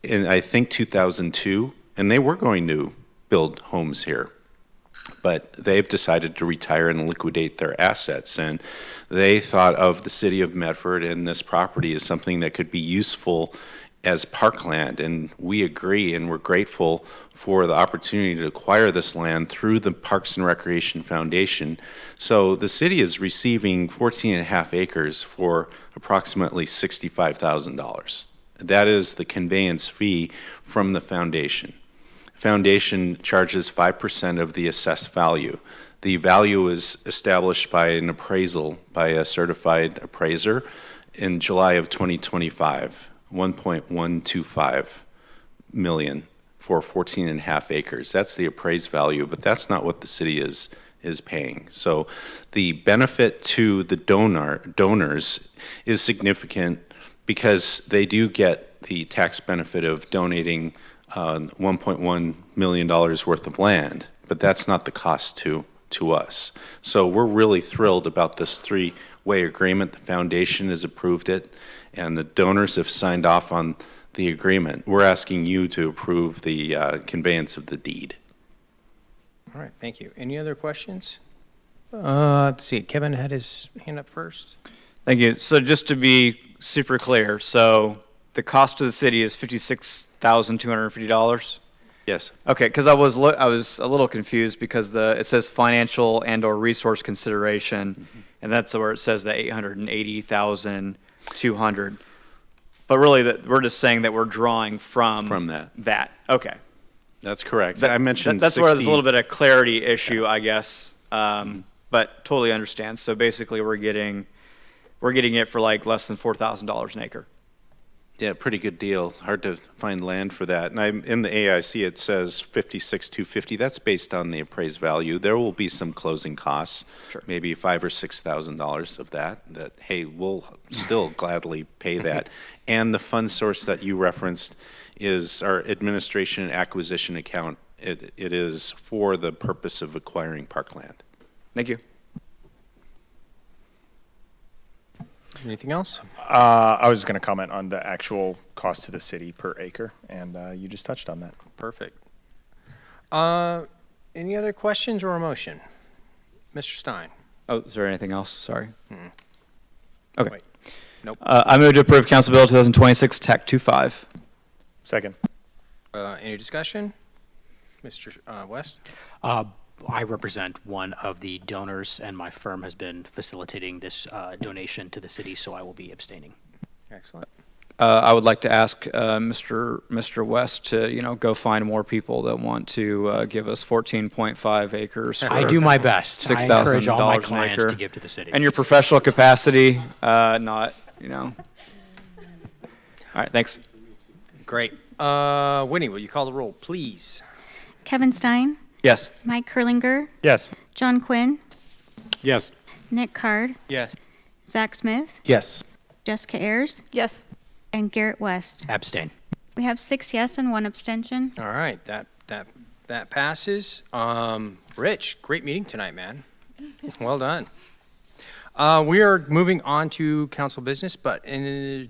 in I think 2002, and they were going to build homes here. but they've decided to retire and liquidate their assets. And they thought of the city of Medford and this property as something that could be useful as parkland. And we agree, and we're grateful for the opportunity to acquire this land through the Parks and Recreation Foundation. So the city is receiving 14 and a half acres for approximately $65,000. That is the conveyance fee from the foundation. Foundation charges 5% of the assessed value. The value is established by an appraisal by a certified appraiser in July of 2025, 1.125 million for 14 and a half acres. That's the appraised value, but that's not what the city is paying. So the benefit to the donors is significant because they do get the tax benefit of donating $1.1 million worth of land, but that's not the cost to us. So we're really thrilled about this three-way agreement. The foundation has approved it, and the donors have signed off on the agreement. We're asking you to approve the conveyance of the deed. All right, thank you. Any other questions? Let's see, Kevin had his hand up first. Thank you. So just to be super clear, so the cost to the city is $56,250? Yes. Okay, because I was a little confused because it says financial and/or resource consideration, and that's where it says the $880,200. But really, we're just saying that we're drawing from that. That. Okay. That's correct. I mentioned that's where there's a 60 little bit of clarity issue, I guess. But totally understand. So basically, we're getting it for like less than $4,000 an acre. Yeah, pretty good deal. Hard to find land for that. And in the AIC, it says $56,250. That's based on the appraised value. There will be some closing costs, Sure. maybe $5,000 or $6,000 of that. Hey, we'll still gladly pay that. And the fund source that you referenced is our administration and acquisition account. It is for the purpose of acquiring parkland. Thank you. Anything else? I was just going to comment on the actual cost to the city per acre, and you just touched on that. Perfect. Any other questions or a motion? Mr. Stein? Oh, is there anything else? Sorry. Okay. Wait. Nope. I move to approve Council Bill 2026 TAC 25. Second. Any discussion? Mr. West? I represent one of the donors, and my firm has been facilitating this donation to the city, so I will be abstaining. Excellent. I would like to ask Mr. West to, go find more people that want to give us 14.5 acres. For I do my best. I encourage all my $6,000 an clients acre. to give to the city. And your professional capacity, not. All right, thanks. Great. Winnie, will you call the roll, please? Kevin Stein, Yes. Mike Kurlinger, Yes. John Quinn, Yes. Nick Card, Yes. Zach Smith, Yes. Jessica Ayers, Yes. and Garrett West. Abstain. We have 6 yes and 1 abstention. All right, that passes. Rich, great meeting tonight, man. Well done. We are moving on to council business, but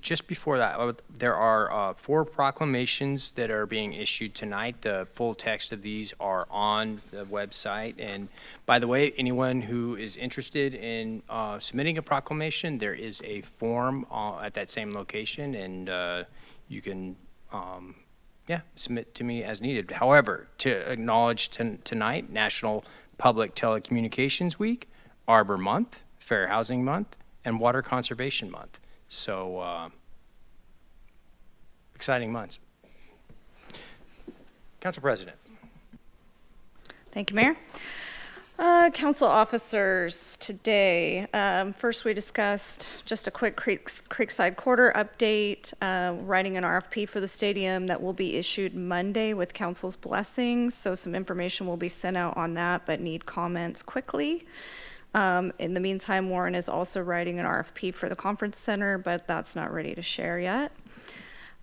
just before that, there are 4 proclamations that are being issued tonight. The full text of these are on the website. And by the way, anyone who is interested in submitting a proclamation, there is a form at that same location, and you can submit to me as needed. However, to acknowledge tonight, National Public Telecommunications Week, Arbor Month, Fair Housing Month, and Water Conservation Month. So, exciting months. Council President. Thank you, Mayor. Council officers, today, first we discussed just a quick Creekside Quarter update, writing an RFP for the stadium that will be issued Monday with council's blessings. So some information will be sent out on that, but need comments quickly. In the meantime, Warren is also writing an RFP for the conference center, but that's not ready to share yet.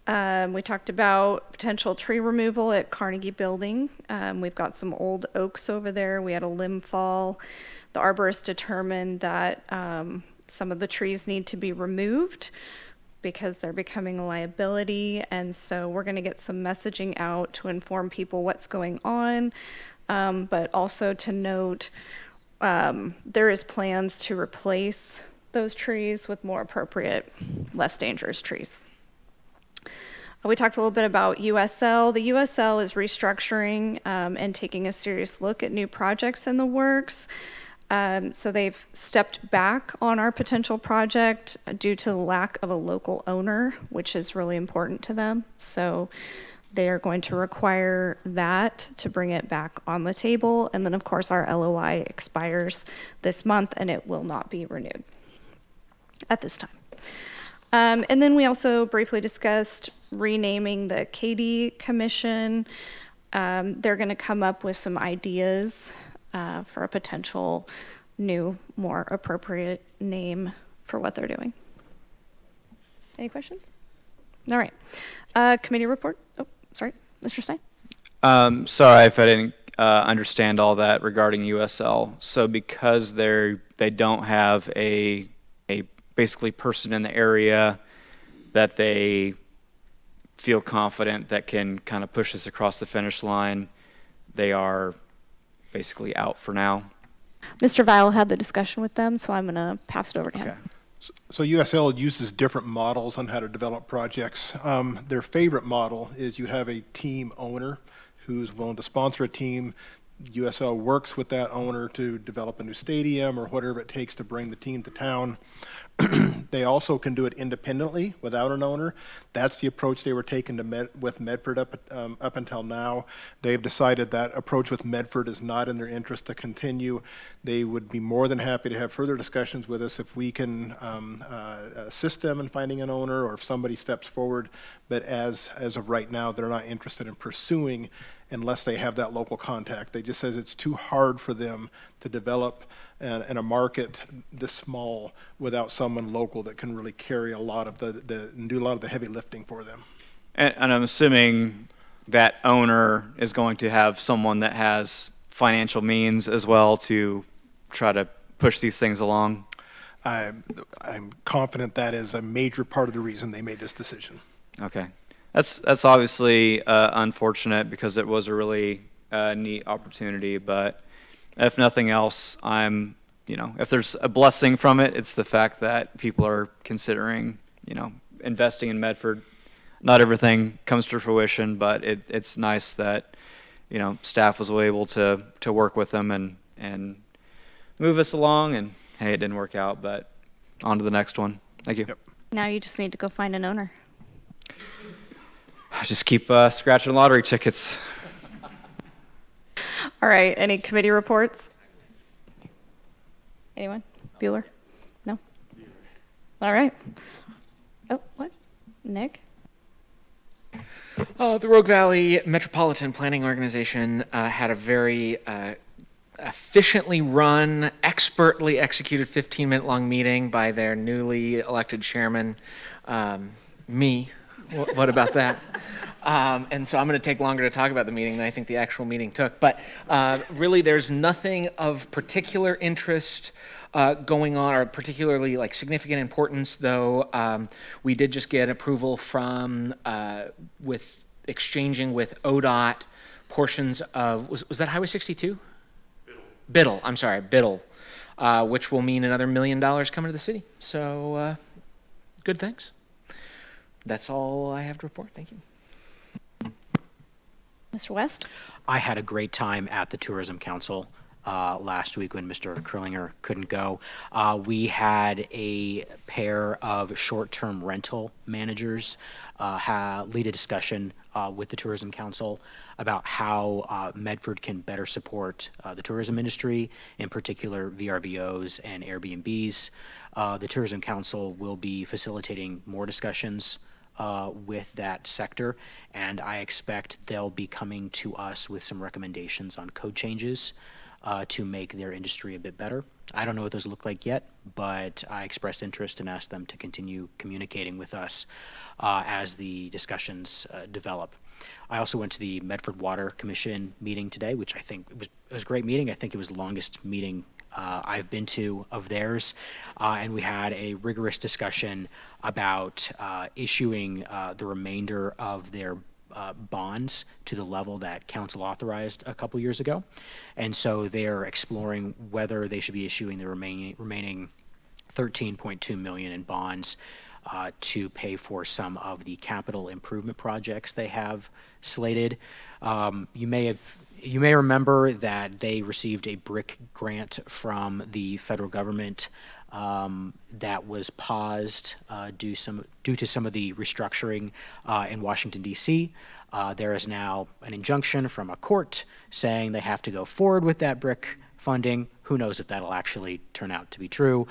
We talked about potential tree removal at Carnegie Building. We've got some old oaks over there. We had a limb fall. The arborist determined that some of the trees need to be removed because they're becoming a liability. And so we're going to get some messaging out to inform people what's going on. but also to note there is plans to replace those trees with more appropriate, less dangerous trees. We talked a little bit about USL. The USL is restructuring and taking a serious look at new projects in the works. So they've stepped back on our potential project due to the lack of a local owner, which is really important to them. So they are going to require that to bring it back on the table. And then, of course, our LOI expires this month and it will not be renewed at this time. And then we also briefly discussed renaming the Katy Commission. They're going to come up with some ideas for a potential new, more appropriate name for what they're doing. Any questions? All right. Committee report. Oh, sorry, Mr. Stein. Sorry if I didn't understand all that regarding USL. So because they don't have a basically person in the area that they feel confident that can kind of push this across the finish line, they are basically out for now. Mr. Vile had the discussion with them, so I'm going to pass it over to him. So USL uses different models on how to develop projects. Their favorite model is you have a team owner who's willing to sponsor a team. USL works with that owner to develop a new stadium or whatever it takes to bring the team to town. They also can do it independently without an owner. That's the approach they were taking with Medford up until now. They've decided that approach with Medford is not in their interest to continue. They would be more than happy to have further discussions with us if we can assist them in finding an owner or if somebody steps forward. But as of right now, they're not interested in pursuing unless they have that local contact. They just says it's too hard for them to develop in a market this small without someone local that can really carry a lot of and do a lot of the heavy lifting for them. And I'm assuming that owner is going to have someone that has financial means as well to try to push these things along. I'm confident that is a major part of the reason they made this decision. Okay. That's obviously unfortunate because it was a really neat opportunity, but if nothing else, if there's a blessing from it, it's the fact that people are considering, investing in Medford. Not everything comes to fruition, but it's nice that, staff was able to work with them and move us along. And hey, it didn't work out, but on to the next one. Thank you. Yep. Now you just need to go find an owner. I just keep scratching lottery tickets. All right, any committee reports? Anyone? Bueller? No? All right. Oh, what? Nick? The Rogue Valley Metropolitan Planning Organization had a very efficiently run, expertly executed 15-minute-long meeting by their newly elected chairman, me. What about that? And so I'm going to take longer to talk about the meeting than I think the actual meeting took. But really, there's nothing of particular interest going on, or particularly significant importance. Though we did just get approval from with exchanging with ODOT portions of was that Highway 62? Biddle. I'm sorry, Biddle, which will mean another $1 million coming to the city. So good things. That's all I have to report. Thank you. Mr. West? I had a great time at the Tourism Council last week when Mr. Curlinger couldn't go. We had a pair of short-term rental managers lead a discussion with the Tourism Council about how Medford can better support the tourism industry, in particular VRBOs and Airbnbs. The Tourism Council will be facilitating more discussions with that sector, and I expect they'll be coming to us with some recommendations on code changes to make their industry a bit better. I don't know what those look like yet, but I expressed interest and asked them to continue communicating with us as the discussions develop. I also went to the Medford Water Commission meeting today, which I think it was a great meeting. I think it was the longest meeting I've been to of theirs, and we had a rigorous discussion about issuing the remainder of their bonds to the level that council authorized a couple years ago. And so they're exploring whether they should be issuing the remaining 13.2 million in bonds to pay for some of the capital improvement projects they have slated. You may remember that they received a BRIC grant from the federal government that was paused due to some of the restructuring in Washington, D.C. There is now an injunction from a court saying they have to go forward with that BRIC funding. Who knows if that'll actually turn out to be true.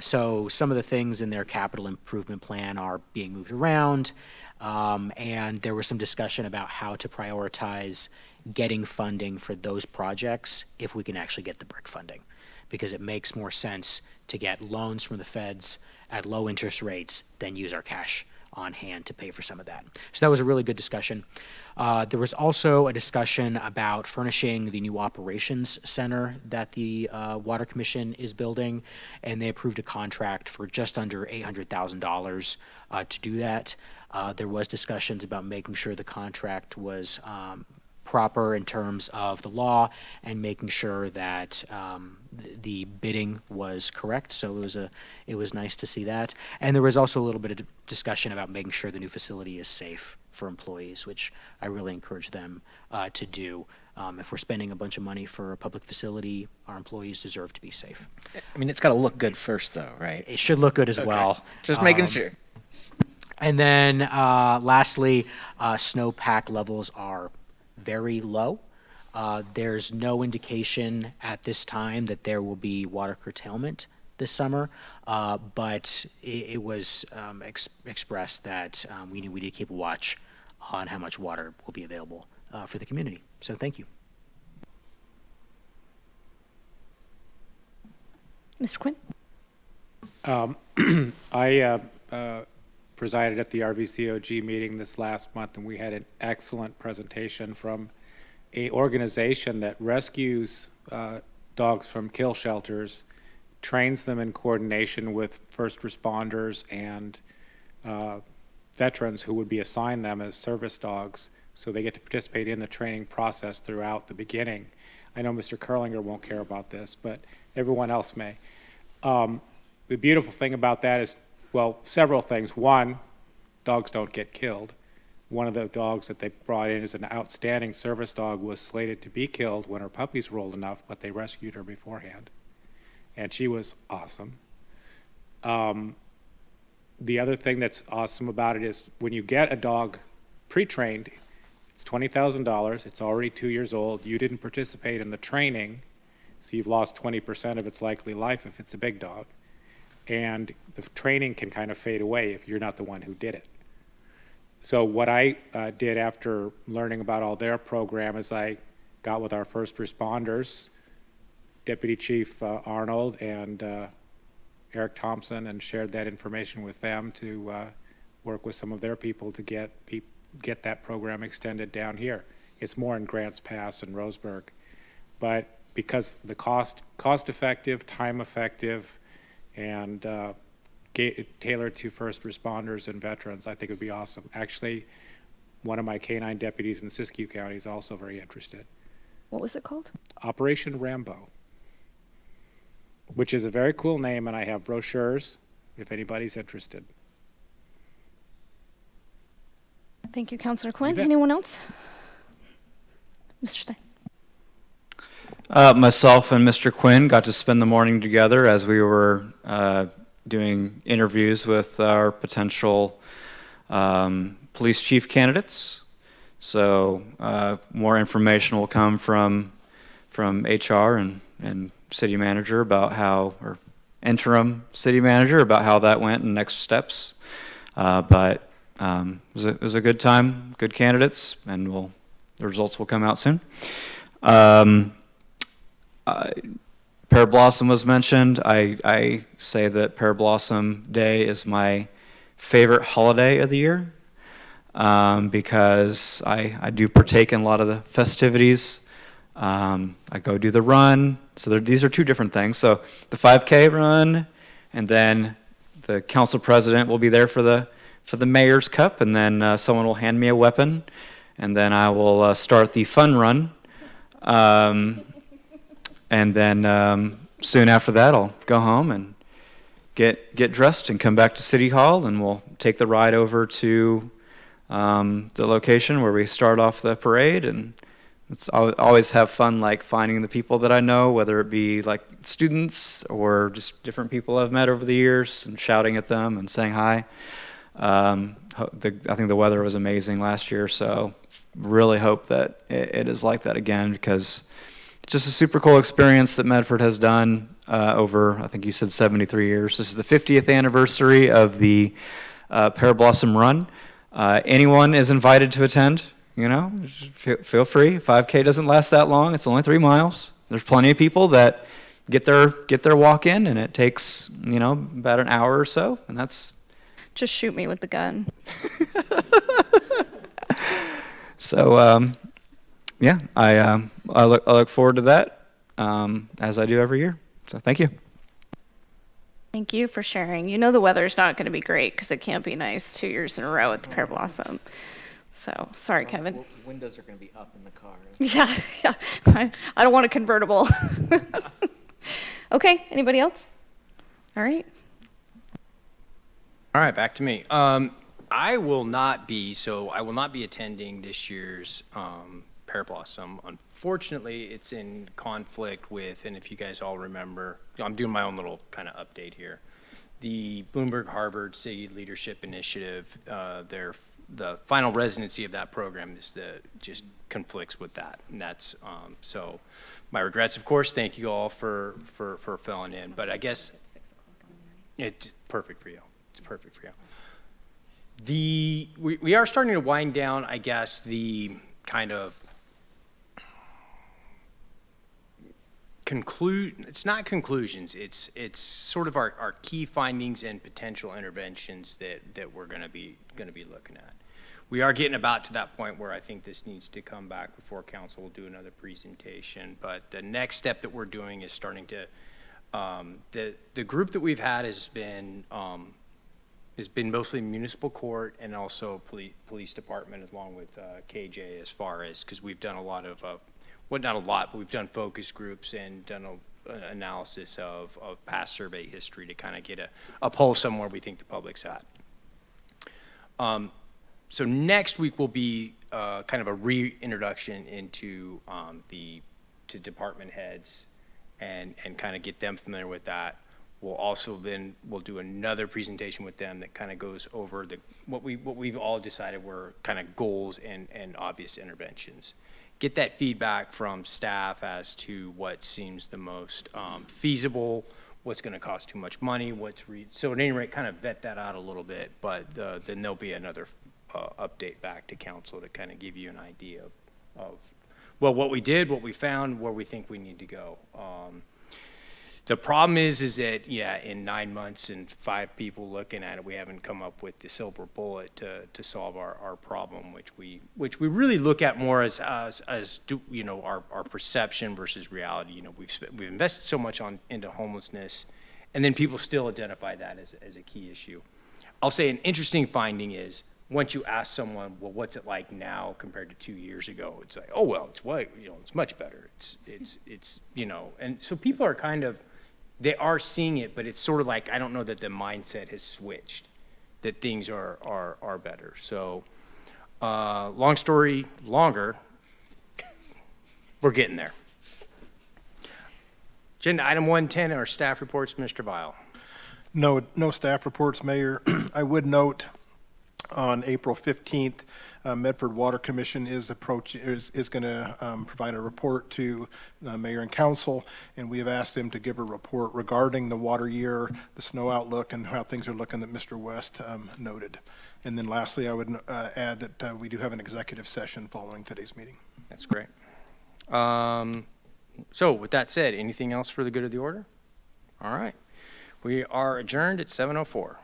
So some of the things in their capital improvement plan are being moved around, and there was some discussion about how to prioritize getting funding for those projects if we can actually get the BRIC funding, because it makes more sense to get loans from the feds at low interest rates than use our cash on hand to pay for some of that. So that was a really good discussion. There was also a discussion about furnishing the new operations center that the Water Commission is building, and they approved a contract for just under $800,000 to do that. There was discussions about making sure the contract was proper in terms of the law and making sure that the bidding was correct. So it was nice to see that. And there was also a little bit of discussion about making sure the new facility is safe for employees, which I really encourage them to do. If we're spending a bunch of money for a public facility, our employees deserve to be safe. I mean, it's got to look good first, though, right? It should look good as well. Just making sure. And then lastly, snowpack levels are very low. There's no indication at this time that there will be water curtailment this summer, but it was expressed that we need to keep a watch on how much water will be available for the community. So thank you. Mr. Quinn? I presided at the RVCOG meeting this last month, and we had an excellent presentation from an organization that rescues dogs from kill shelters, trains them in coordination with first responders and veterans who would be assigned them as service dogs, so they get to participate in the training process throughout the beginning. I know Mr. Curlinger won't care about this, but everyone else may. The beautiful thing about that is, well, several things. One, dogs don't get killed. One of the dogs that they brought in as an outstanding service dog was slated to be killed when her puppies were old enough, but they rescued her beforehand. And she was awesome. The other thing that's awesome about it is when you get a dog pre-trained, it's $20,000. It's already 2 years old. You didn't participate in the training, so you've lost 20% of its likely life if it's a big dog. And the training can kind of fade away if you're not the one who did it. So what I did after learning about all their program is I got with our first responders, Deputy Chief Arnold and Eric Thompson, and shared that information with them to work with some of their people to get that program extended down here. It's more in Grants Pass and Roseburg. But because the cost effective, time effective, and tailored to first responders and veterans, I think it would be awesome. Actually, one of my canine deputies in Siskiyou County is also very interested. What was it called? Operation Rambo, which is a very cool name, and I have brochures if anybody's interested. Thank you, Councilor Quinn. Anyone else? Mr. Stein. Myself and Mr. Quinn got to spend the morning together as we were doing interviews with our potential police chief candidates. So more information will come from HR and city manager about how, or interim city manager about how that went and next steps. But it was a good time, good candidates, and the results will come out soon. Pear Blossom was mentioned. I say that Pear Blossom Day is my favorite holiday of the year because I do partake in a lot of the festivities. I go do the run. So these are two different things. So the 5K run, and then the council president will be there for the the mayor's cup, and then someone will hand me a weapon, and then I will start the fun run. And then soon after that, I'll go home and get dressed and come back to City Hall, and we'll take the ride over to the location where we start off the parade. And always have fun, like finding the people that I know, whether it be like students or just different people I've met over the years, and shouting at them and saying hi. I think the weather was amazing last year, so really hope that it is like that again, because it's just a super cool experience that Medford has done over, I think you said 73 years. This is the 50th anniversary of the Pear Blossom Run. Anyone is invited to attend, feel free. 5K doesn't last that long. It's only 3 miles. There's plenty of people that get their walk in, and it takes, about an hour or so, and that's... Just shoot me with the gun. So, yeah, I look forward to that, as I do every year. So thank you. Thank you for sharing. The weather's not going to be great because it can't be nice 2 years in a row at the Pear Blossom. So, sorry, Kevin. Windows are going to be up in the car. Yeah. I don't want a convertible. Okay, anybody else? All right. All right, back to me. I will not be attending this year's Pear Blossom. Unfortunately, it's in conflict with, and if you guys all remember, I'm doing my own little kind of update here. The Bloomberg Harvard City Leadership Initiative, the final residency of that program just conflicts with that, and that's so. My regrets, of course. Thank you all for filling in, but I guess it's perfect for you. It's perfect for you. We are starting to wind down, I guess, the kind of it's not conclusions, it's sort of our key findings and potential interventions that we're going to be looking at. We are getting about to that point where I think this needs to come back before council will do another presentation, but the next step that we're doing is starting to the group that we've had has been mostly municipal court and also police department, along with KJ, as far as, because we've done a lot of not a lot, but we've done focus groups and done an analysis of past survey history to kind of get a pulse on where we think the public's at. So next week will be kind of a reintroduction into to department heads and kind of get them familiar with that. We'll also we'll do another presentation with them that kind of goes over what we've all decided were kind of goals and obvious interventions. Get that feedback from staff as to what seems the most feasible, what's going to cost too much money, so at any rate, kind of vet that out a little bit. But then there'll be another update back to council to kind of give you an idea of what we did, what we found, where we think we need to go. The problem is that, in 9 months and 5 people looking at it, we haven't come up with the silver bullet to solve our problem, which we really look at more as our perception versus reality. We've invested so much into homelessness, and then people still identify that as a key issue. I'll say an interesting finding is, once you ask someone, well, what's it like now compared to 2 years ago? It's like, oh, well, it's much better. It's and so people are they are seeing it, but it's sort of like, I don't know that the mindset has switched, that things are better. So, long story longer, we're getting there. Agenda item 110 are staff reports, Mr. Vile. No staff reports, Mayor. I would note on April 15th, Medford Water Commission is going to provide a report to Mayor and Council, and we have asked them to give a report regarding the water year, the snow outlook, and how things are looking that Mr. West noted. And then lastly, I would add that we do have an executive session following today's meeting. That's great. So with that said, anything else for the good of the order? All right. We are adjourned at 7:04.